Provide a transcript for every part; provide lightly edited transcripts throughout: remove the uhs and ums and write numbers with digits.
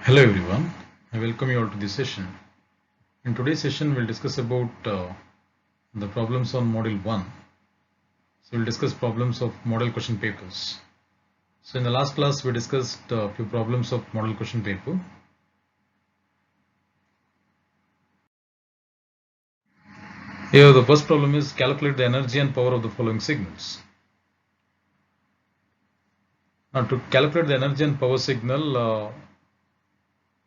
Hello everyone, I welcome you all to this session. In today's session, we'll discuss about the problems on Module 1. So we'll discuss problems of model question papers. So in the last class, we discussed a few problems of model question paper. Here the first problem is calculate the energy and power of the following signals. Now to calculate the energy and power signal,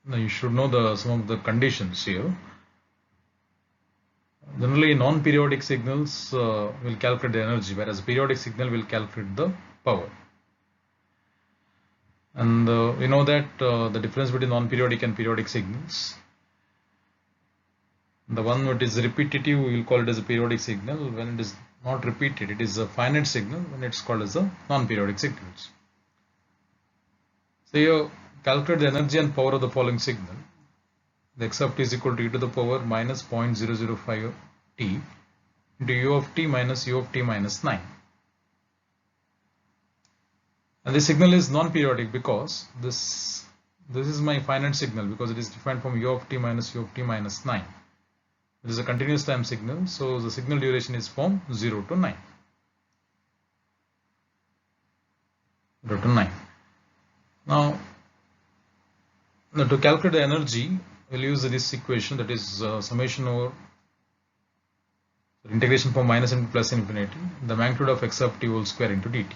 now you should know some of the conditions here. Generally, non-periodic signals will calculate the energy, whereas periodic signal will calculate the power. And we know that the difference between non-periodic and periodic signals. The one that is repetitive, we will call it as a periodic signal. When it is not repeated, it is a finite signal. When it's called as a non-periodic signals. So you calculate the energy and power of the following signal. The x of t is equal to e to the power minus 0.005 t into u of t minus u of t minus 9. And the signal is non-periodic because this is my finite signal because it is defined from u of t minus u of t minus 9. It is a continuous time signal, so the signal duration is from 0 to 9. 0 to 9. Now to calculate the energy, we'll use this equation, that is summation over integration from minus into plus infinity, the magnitude of x of t whole square into dt.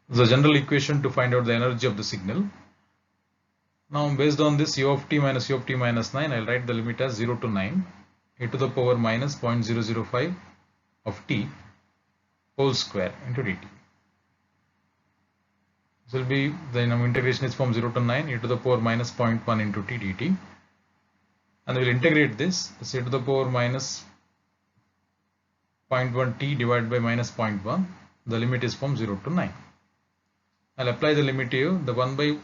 The general equation to find out the energy of the signal. Now based on this u of t minus u of t minus 9, I'll write the limit as 0 to 9 e to the power minus 0.005 of t whole square into dt. This will be the integration is from 0 to 9 e to the power minus 0.1 into t dt, and we will integrate this e to the power minus 0.1 t divided by minus 0.1. The limit is from 0 to 9. I'll apply the limit here, the 1 by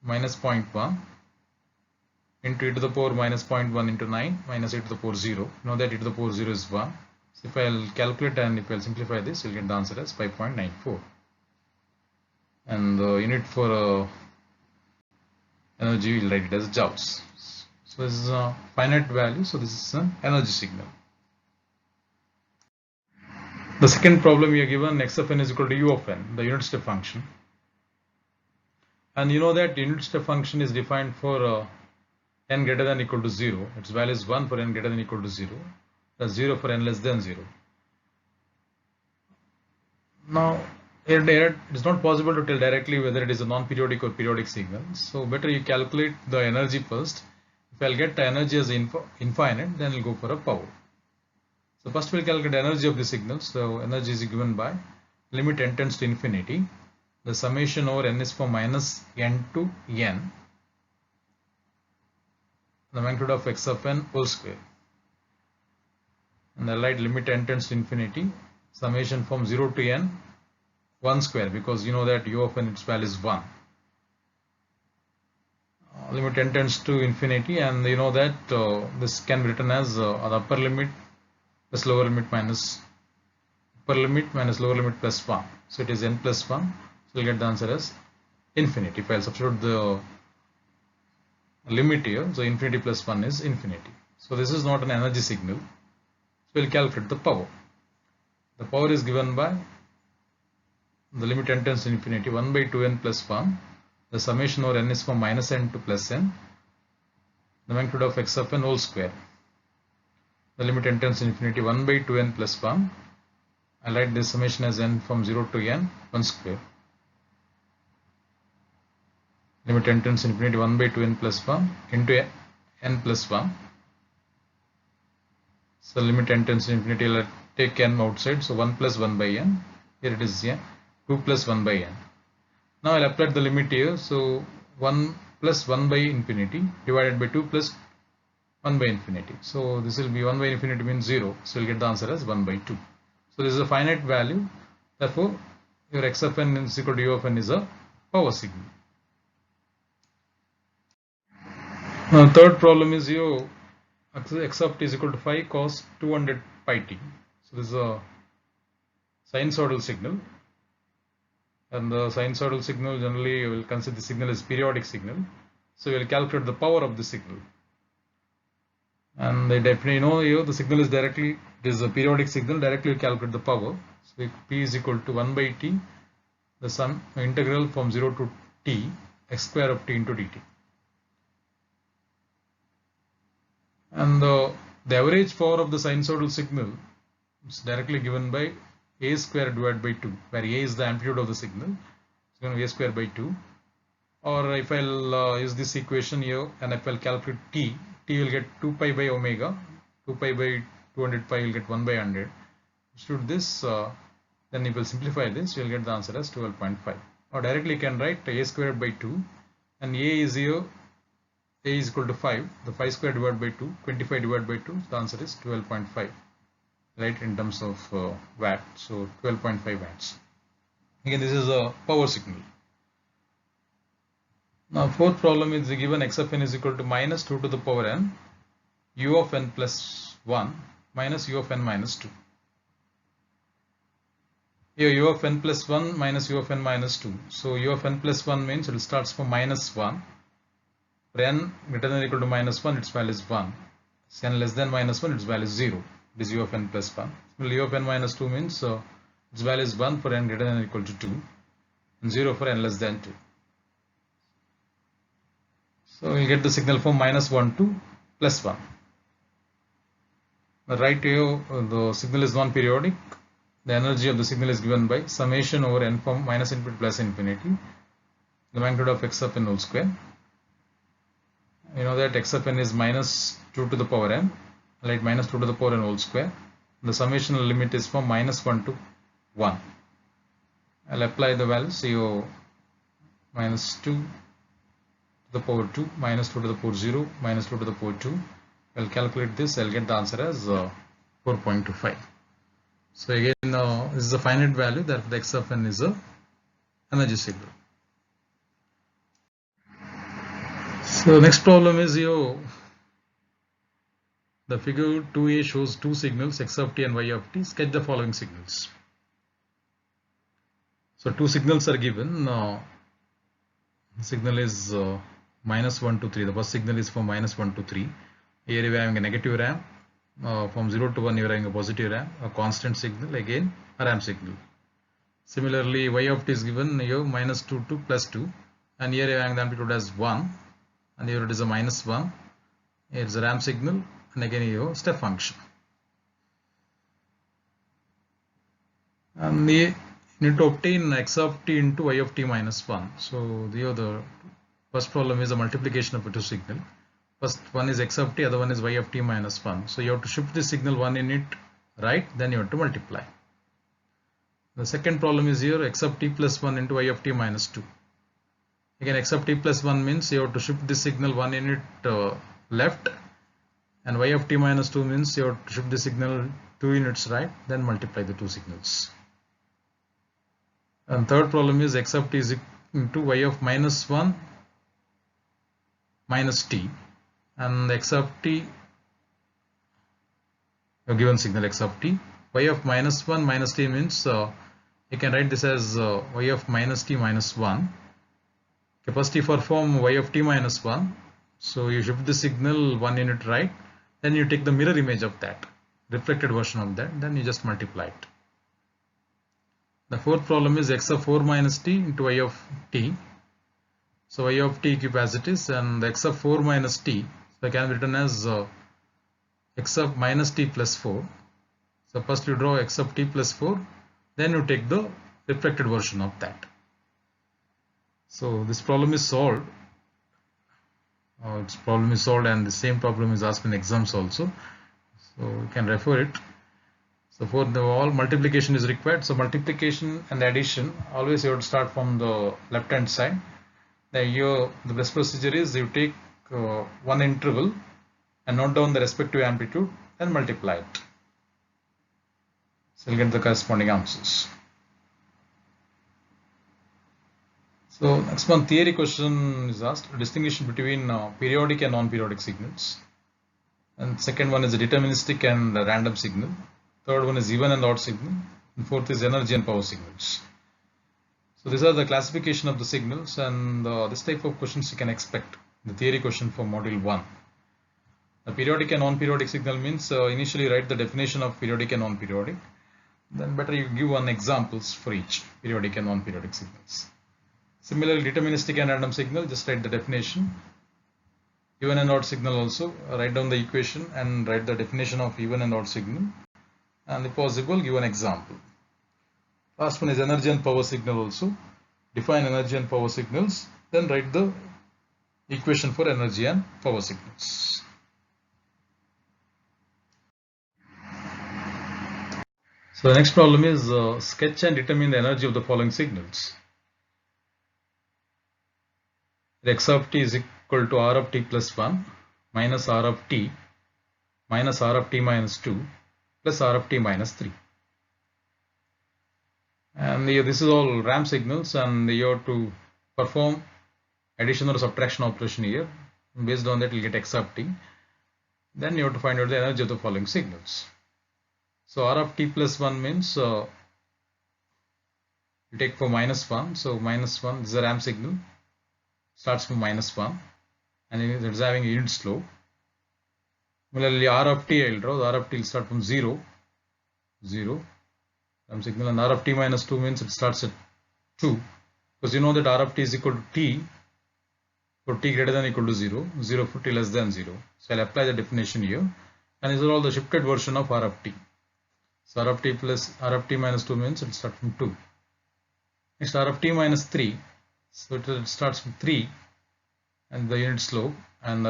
minus 0.1 into e to the power minus 0.1 into 9 minus e to the power 0. Know that e to the power 0 is 1. So if I'll calculate and if I'll simplify this, you'll get the answer as 5.94. And the unit for energy, we'll write it as joules. So this is a finite value, so this is an energy signal. The second problem we are given, x of n is equal to u of n, the unit step function. And you know that unit step function is defined for n greater than or equal to 0. Its value is 1 for n greater than or equal to 0. That's 0 for n less than 0. Now, it is not possible to tell directly whether it is a non-periodic or periodic signal. So better you calculate the energy first. If I'll get the energy as infinite, then I'll go for a power. So first we'll calculate the energy of the signal. So energy is given by limit n tends to infinity. The summation over n is from minus n to n. The magnitude of x of n whole square. And I'll write limit n tends to infinity. Summation from 0 to n 1 square, because you know that u of n its value is 1. Limit n tends to infinity, and you know that this can be written as the upper limit plus lower limit minus upper limit minus lower limit plus 1. So it is n plus 1. So you'll get the answer as infinity. If I'll substitute the limit here, so infinity plus 1 is infinity. So this is not an energy signal. So we'll calculate the power. The power is given by the limit n tends to infinity 1 by 2n plus 1. The summation over n is from minus n to plus n. The magnitude of x of n whole square. The limit n tends to infinity 1 by 2n plus 1. I'll write this summation as n from 0 to n 1 square. Limit n tends to infinity 1 by 2n plus 1 into n plus 1. So limit n tends to infinity, I'll take n outside. So 1 plus 1 by n. Here it is 2 plus 1 by n. Now I'll apply the limit here. So 1 plus 1 by infinity divided by 2 plus 1 by infinity. So this will be 1 by infinity means 0. So you'll get the answer as 1 by 2. So this is a finite value. Therefore, your x of n is equal to u of n is a power signal. Now the third problem is your x of t is equal to 5 cos 200 pi t. So this is a sinusoidal signal. And the sinusoidal signal, generally we will consider the signal as periodic signal. So we will calculate the power of the signal. And they definitely know here the signal is directly, it is a periodic signal, directly we calculate the power. So P is equal to 1 by T, the sum integral from 0 to T, x square of T into dt. And the average power of the sinusoidal signal is directly given by a square divided by 2, where a is the amplitude of the signal. It's going to be a square by 2. Or if I'll use this equation here and if I'll calculate t will get 2 pi by omega, 2 pi by 200 pi will get 1 by 100. Should this, then if we'll simplify this, you'll get the answer as 12.5. Or directly you can write a squared by 2, and a is here, a is equal to 5, the 5 square divided by 2, 25 divided by 2, the answer is 12.5, right, in terms of watt, so 12.5 watts. Again, this is a power signal. Now, fourth problem is given x of n is equal to minus 2 to the power n, u of n plus 1 minus u of n minus 2. Here u of n plus 1 minus u of n minus 2. So u of n plus 1 means it starts from minus 1. For n greater than or equal to minus 1, its value is 1. So n less than minus 1, its value is 0. It is u of n plus 1. Similarly, u of n minus 2 means its value is 1 for n greater than or equal to 2 and 0 for n less than 2. So we get the signal from minus 1 to plus 1. Right here, the signal is non-periodic. The energy of the signal is given by summation over n from minus infinity to plus infinity, the magnitude of x of n whole square. You know that x of n is minus 2 to the power n, like minus 2 to the power n whole square. The summation limit is from minus 1 to 1. I'll apply the values. So minus 2 to the power 2, minus 2 to the power 0, minus 2 to the power 2. I'll calculate this. I'll get the answer as 4.25. So again, this is a finite value, therefore the x of n is a energy signal. So next problem is here, the figure 2a shows two signals x of t and y of t. Sketch the following signals. So two signals are given. The signal is minus 1 to 3. The first signal is from minus 1 to 3. Here we are having a negative ramp. From 0 to 1 you are having a positive ramp, a constant signal, again a ramp signal. Similarly, y of t is given here minus 2 to plus 2, and here you are having the amplitude as 1, and here it is a minus 1. Here is a ramp signal, and again here step function. And you need to obtain x of t into y of t minus 1. So here the first problem is a multiplication of the two signal. First one is x of t, other one is y of t minus 1. So you have to shift the signal one in it right, then you have to multiply. The second problem is here x of t plus 1 into y of t minus 2. Again, x of t plus 1 means you have to shift the signal one in it left, and y of t minus 2 means you have to shift the signal 2 units right, then multiply the two signals. And third problem is x of t is into y of minus 1 minus t. And x of t, a given signal x of t, y of minus 1 minus t means you can write this as y of minus t minus 1. Capacity for form y of t minus 1. So you shift the signal 1 unit right, then you take the mirror image of that, reflected version of that, then you just multiply it. The fourth problem is x of 4 minus t into y of t. So y of t keep as it is, and x of 4 minus t, so can be written as x of minus t plus 4. So first you draw x of t plus 4, then you take the reflected version of that. So this problem is solved. This problem is solved, and the same problem is asked in exams also. So you can refer it. So for the all multiplication is required. So multiplication and addition, always you have to start from the left hand side. Then here the best procedure is you take one interval and note down the respective amplitude and multiply it. So you'll get the corresponding answers. So next one, theory question is asked, distinguish between periodic and non-periodic signals. And second one is a deterministic and a random signal. Third one is even and odd signal. And fourth is energy and power signals. So these are the classification of the signals, and this type of questions you can expect. The theory question for module 1. The periodic and non-periodic signal means initially write the definition of periodic and non-periodic. Then better you give one examples for each periodic and non-periodic signals. Similarly, deterministic and random signal, just write the definition. Even and odd signal also, write down the equation and write the definition of even and odd signal. And if possible, give an example. Last one is energy and power signal also. Define energy and power signals, then write the equation for energy and power signals. So the next problem is sketch and determine the energy of the following signals. X of t is equal to r of t plus 1 minus r of t minus r of t minus 2 plus r of t minus 3. And this is all ramp signals, and you have to perform addition or subtraction operation here. Based on that, you will get x of t. Then you have to find out the energy of the following signals. So r of t plus 1 means you take for minus 1. So minus 1 this is a ramp signal, starts from minus 1 and it is having a unit slope. Similarly, r of t I will draw. The r of t will start from 0, 0. Ramp signal, and r of t minus 2 means it starts at 2, because you know that r of t is equal to t for t greater than or equal to 0, 0 for t less than 0. So I'll apply the definition here, and this is all the shifted version of r of t. So r of t plus r of t minus 2 means it starts from 2. Next, r of t minus 3, so it starts from 3 and the unit slope, and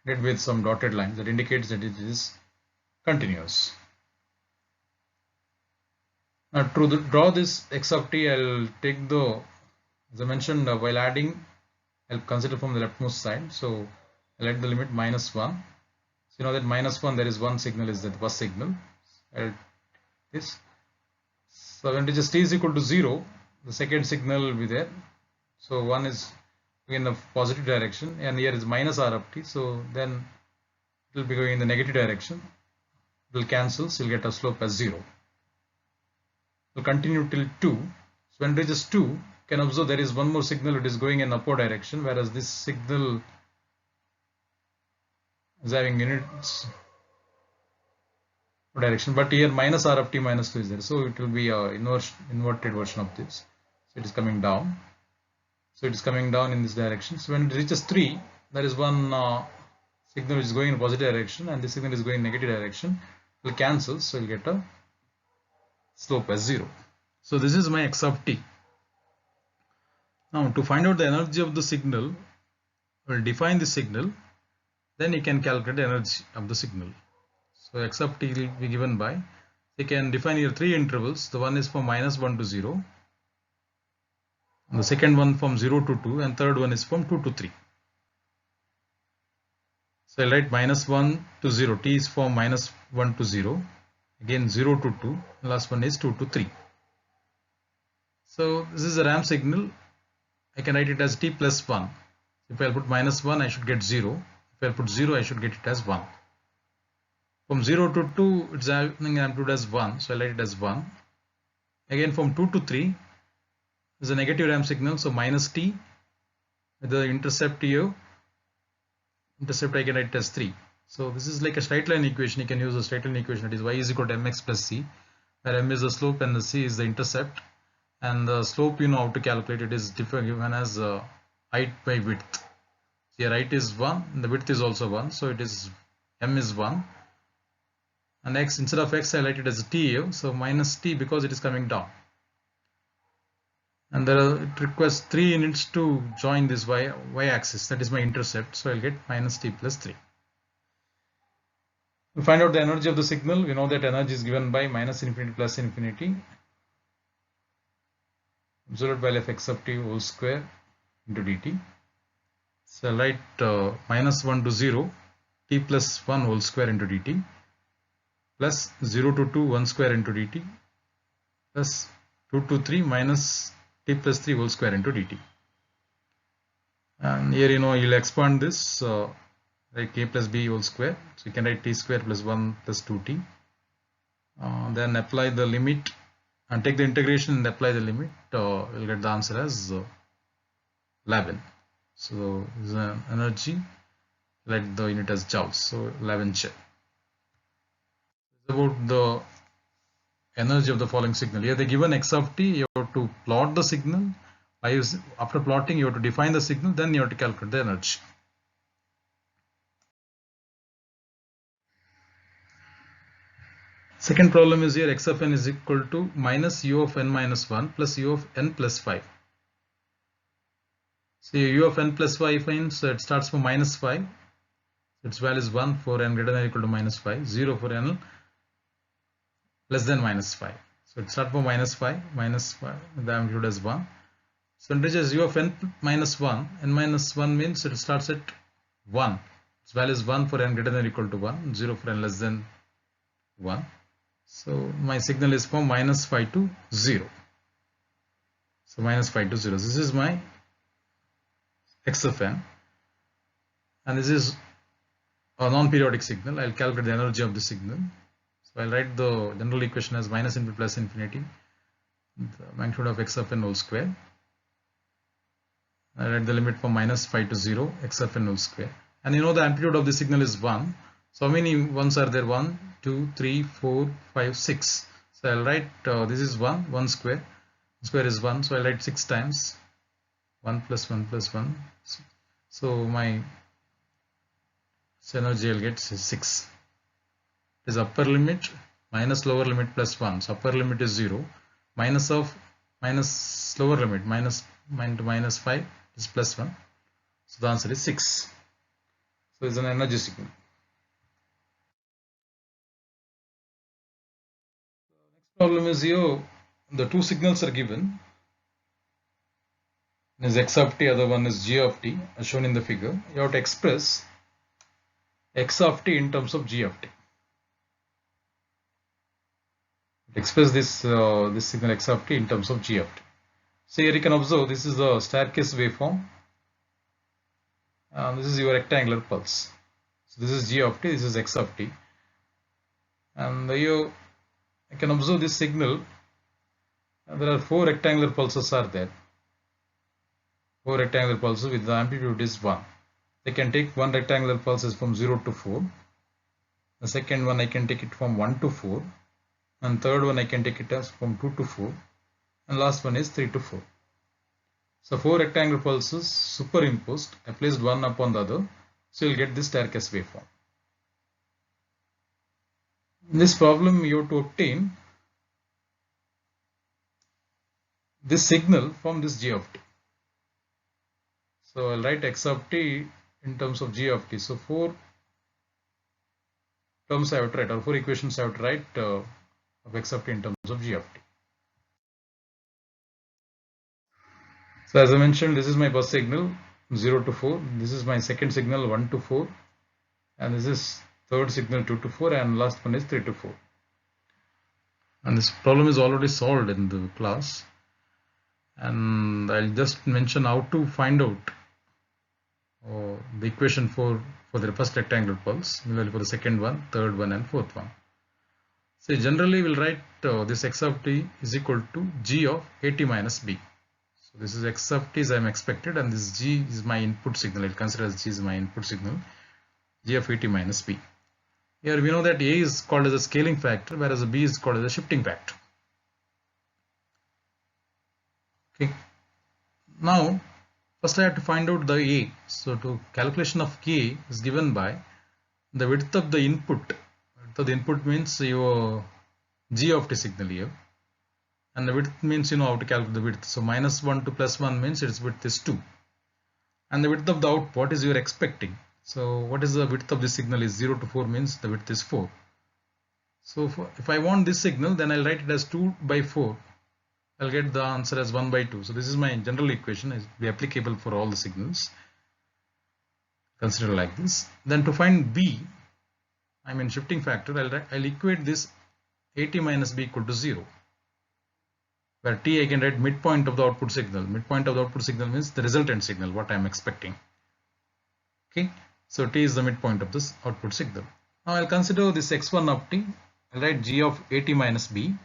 get with some dotted lines that indicates that it is continuous. Now to draw this x of t, I'll take the, as I mentioned, while adding, I'll consider from the leftmost side. So I'll let the limit minus 1. So you know that minus 1, there is one signal, is the first signal. I'll this. So when it is t is equal to 0, the second signal will be there. So one is in the positive direction, and here is minus r of t. So then it will be going in the negative direction. It will cancel, so you'll get a slope as 0. Will continue till 2. So when it reaches 2, you can observe there is one more signal, it is going in upward direction, whereas this signal is having units direction, but here minus r of t minus 2 is there, so it will be a inverted version of this. So it is coming down. So it is coming down in this direction. So when it reaches 3, there is one signal which is going in positive direction, and this signal is going in negative direction. It will cancel, so you will get a slope as 0. So this is my x of t. Now to find out the energy of the signal, we'll define the signal, then you can calculate the energy of the signal. So x of t will be given by, you can define here 3 intervals. The one is from minus 1 to 0, and the second one from 0 to 2, and third one is from 2 to 3. So I'll write minus 1 to 0, t is from minus 1 to 0, again 0 to 2, last one is 2 to 3. So this is a ramp signal. I can write it as t plus 1. If I put minus 1, I should get 0. If I put 0, I should get it as 1. From 0 to 2, it's having amplitude as 1, so I'll write it as 1. Again from 2 to 3 is a negative ramp signal, so minus t with the intercept here. Intercept I can write it as 3. So this is like a straight line equation. You can use a straight line equation, that is y is equal to mx plus c, where m is the slope and the c is the intercept, and the slope you know how to calculate. It is given as height by width. Here height is 1 and the width is also 1, so it is m is 1, and x, instead of x I write it as t here, so minus t because it is coming down, and it requires 3 units to join this y axis, that is my intercept, so I'll get minus t plus 3. To find out the energy of the signal, we know that energy is given by minus infinity plus infinity, absolute value of x of t whole square into dt. So I'll write minus 1 to 0, t plus 1 whole square into dt, plus 0 to 2 1 square into dt, plus 2 to 3 minus t plus 3 whole square into dt. And here you know you'll expand this like a plus b whole square, so you can write t square plus 1 plus 2t. Then apply the limit and take the integration and apply the limit, we'll get the answer as 11. So this is an energy, let the unit as joules, so 11 joule. It's about the energy of the following signal. Here they given x of t, you have to plot the signal. After plotting, you have to define the signal, then you have to calculate the energy. Second problem is here x of n is equal to minus u of n minus 1 plus u of n plus 5. So u of n plus 5 means it starts from minus 5. Its value is 1 for n greater than or equal to minus 5, 0 for n less than minus 5. So it starts from minus 5, the amplitude is 1. So it reaches u of n minus 1, n minus 1 means it starts at 1. Its value is 1 for n greater than or equal to 1, 0 for n less than 1. So my signal is from minus 5 to 0. So minus 5 to 0. This is my x of n. And this is a non-periodic signal. I'll calculate the energy of the signal. So I'll write the general equation as minus infinity plus infinity, the magnitude of x of n whole square. I write the limit from minus 5 to 0, x of n whole square. And you know the amplitude of the signal is 1. So how many ones are there? 1, 2, 3, 4, 5, 6. So I'll write this is 1 square. Square is 1. So I'll write 6 times 1 plus 1 plus 1. So my energy I'll get 6. Is upper limit minus lower limit plus 1. So upper limit is 0. Minus lower limit minus 5 is plus 1. So the answer is 6. So it's an energy signal. Next problem is here the two signals are given. One is x of t, other one is g of t as shown in the figure. You have to express x of t in terms of g of t. Express this signal x of t in terms of g of t. So here you can observe this is the staircase waveform. This is your rectangular pulse. So this is g of t, this is x of t. And you can observe this signal. There are 4 rectangular pulses are there. 4 rectangular pulses with the amplitude is 1. They can take one rectangular pulse is from 0 to 4. The second one I can take it from 1 to 4. And third one I can take it as from 2 to 4. And last one is 3 to 4. So 4 rectangular pulses superimposed. I placed one upon the other. So you'll get this staircase waveform. In this problem you have to obtain this signal from this g of t. So I'll write x of t in terms of g of t. So 4 terms I have to write, or 4 equations I have to write of x of t in terms of g of t. So as I mentioned, this is my bus signal 0 to 4. This is my second signal 1 to 4. And this is third signal 2 to 4. And last one is 3 to 4. And this problem is already solved in the class. And I'll just mention how to find out the equation for the first rectangular pulse, similarly for the second one, third one and fourth one. So generally we'll write this x of t is equal to g of at minus b. So this is x of t as I am expected, and this g is my input signal. I'll consider as g is my input signal, g of at minus b. Here we know that a is called as a scaling factor, whereas b is called as a shifting factor. Okay. Now first I have to find out the a. So to calculation of k is given by the width of the input. So the input means your g of t signal here, and the width means you know how to calculate the width. So minus 1 to plus 1 means its width is 2, and the width of the output is you are expecting. So what is the width of this signal is 0 to 4 means the width is 4. So if I want this signal, then I'll write it as 2 by 4. I'll get the answer as 1 by 2. So this is my general equation. It will be applicable for all the signals. Consider like this. Then to find b, I mean shifting factor, I'll equate this at minus b equal to 0. Where t I can write midpoint of the output signal. Midpoint of the output signal means the resultant signal, what I am expecting. Okay. So t is the midpoint of this output signal. Now I'll consider this x1 of t. I'll write g of at minus b.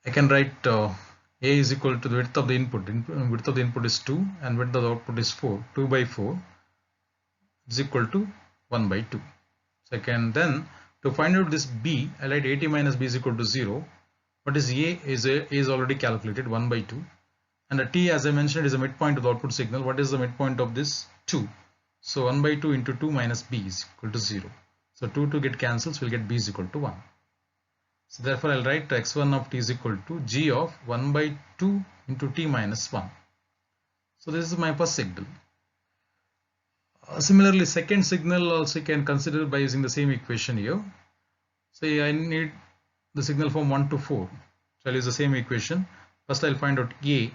I can write A is equal to the width of the input. Width of the input is 2 and width of the output is 4. 2 by 4 is equal to 1 by 2. So I can then, to find out this B, I write AT minus B is equal to 0. What is A? A is already calculated, 1 by 2. And the T, as I mentioned, is a midpoint of the output signal. What is the midpoint of this? 2. So 1 by 2 into 2 minus B is equal to 0. So 2 get cancels, we'll get B is equal to 1. So therefore I'll write x1 of t is equal to g of 1 by 2 into t minus 1. So this is my first signal. Similarly, second signal also you can consider by using the same equation here. Say I need the signal from 1 to 4. So I'll use the same equation. First I'll find out A.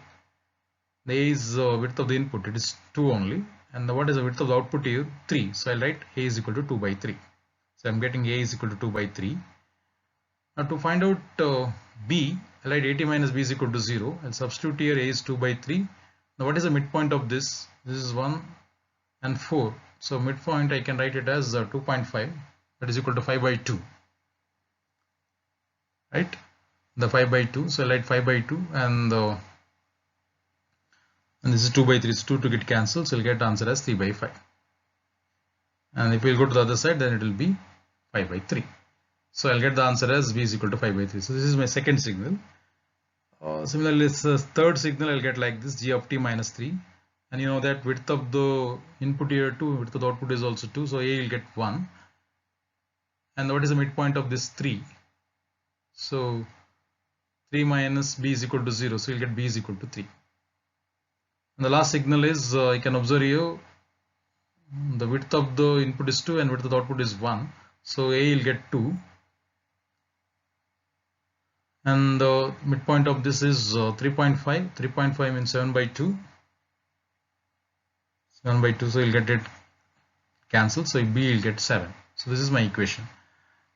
The A is width of the input, it is 2 only. And what is the width of the output here? 3. So I'll write A is equal to 2 by 3. So I'm getting A is equal to 2 by 3. Now to find out B, I'll write AT minus B is equal to 0. I'll substitute here A is 2 by 3. Now what is the midpoint of this? This is 1 and 4. So midpoint I can write it as 2.5. That is equal to 5 by 2. Right? The 5 by 2. So I'll write 5 by 2 and this is 2 by 3. So 2 to get cancelled. So I'll get answer as 3 by 5. And if we'll go to the other side, then it will be 5 by 3. So I'll get the answer as B is equal to 5 by 3. So this is my second signal. Similarly, this third signal I'll get like this, G of t minus 3. And you know that width of the input here 2, width of the output is also 2. So A will get 1. And what is the midpoint of this 3? So 3 minus B is equal to 0. So you'll get B is equal to 3. And the last signal is, you can observe here, the width of the input is 2 and width of the output is 1. So A will get 2. And the midpoint of this is 3.5. 3.5 means 7 by 2. 7 by 2, so you'll get it cancelled. So B will get 7. So this is my equation.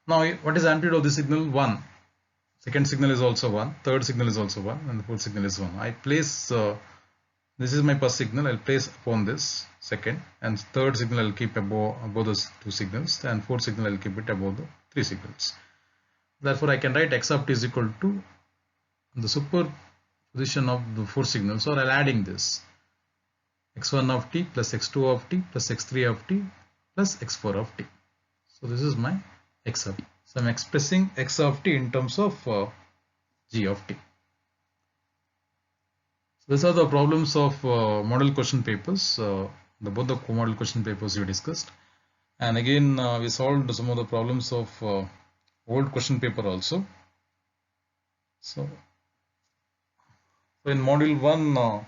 Now what is amplitude of the signal? 1. Second signal is also 1. Third signal is also 1. And the fourth signal is 1. I place, this is my first signal. I'll place upon this second. And third signal I'll keep above those two signals. And fourth signal I'll keep it above the three signals. Therefore, I can write x of t is equal to the superposition of the four signals, or I'll adding this x1 of t plus x2 of t plus x3 of t plus x4 of t. So this is my x of t. So I'm expressing x of t in terms of g of t. So these are the problems of model question papers, both the model question papers we discussed. And again, we solved some of the problems of old question paper also. So in module 1,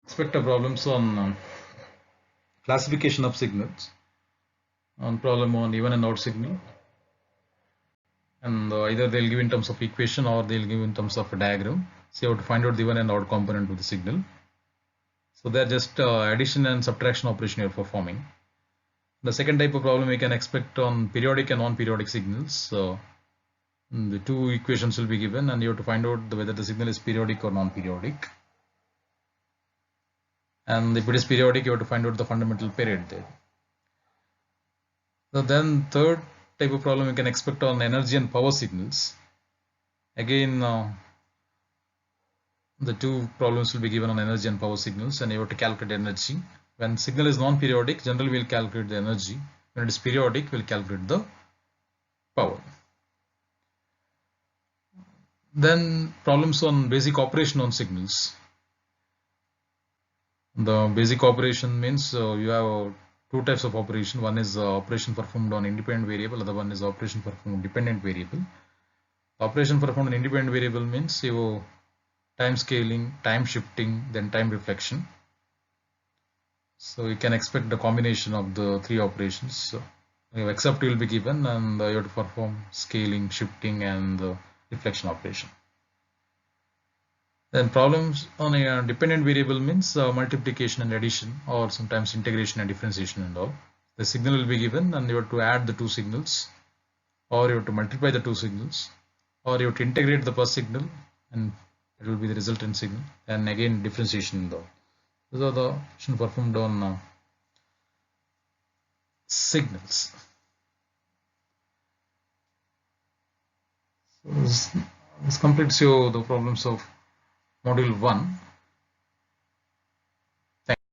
expect a problems on classification of signals, on problem on even and odd signal, and either they'll give in terms of equation or they'll give in terms of a diagram. So you have to find out the even and odd component of the signal. So they're just addition and subtraction operation you're performing. The second type of problem we can expect on periodic and non-periodic signals. So the two equations will be given and you have to find out whether the signal is periodic or non-periodic. And if it is periodic, you have to find out the fundamental period there. So then third type of problem we can expect on energy and power signals. Again, the two problems will be given on energy and power signals and you have to calculate energy. When signal is non-periodic, generally we'll calculate the energy. When it is periodic, we'll calculate the power. Then problems on basic operation on signals. The basic operation means you have two types of operation. One is operation performed on independent variable, other one is operation performed on dependent variable. Operation performed on independent variable means you have time scaling, time shifting, then time reflection. So you can expect the combination of the three operations. So x of t will be given and you have to perform scaling, shifting and the reflection operation. Then problems on a dependent variable means multiplication and addition, or sometimes integration and differentiation and all. The signal will be given and you have to add the two signals, or you have to multiply the two signals, or you have to integrate the first signal and it will be the resultant signal, and again differentiation and all. These are the operations performed on signals. So this completes you the problems of module 1.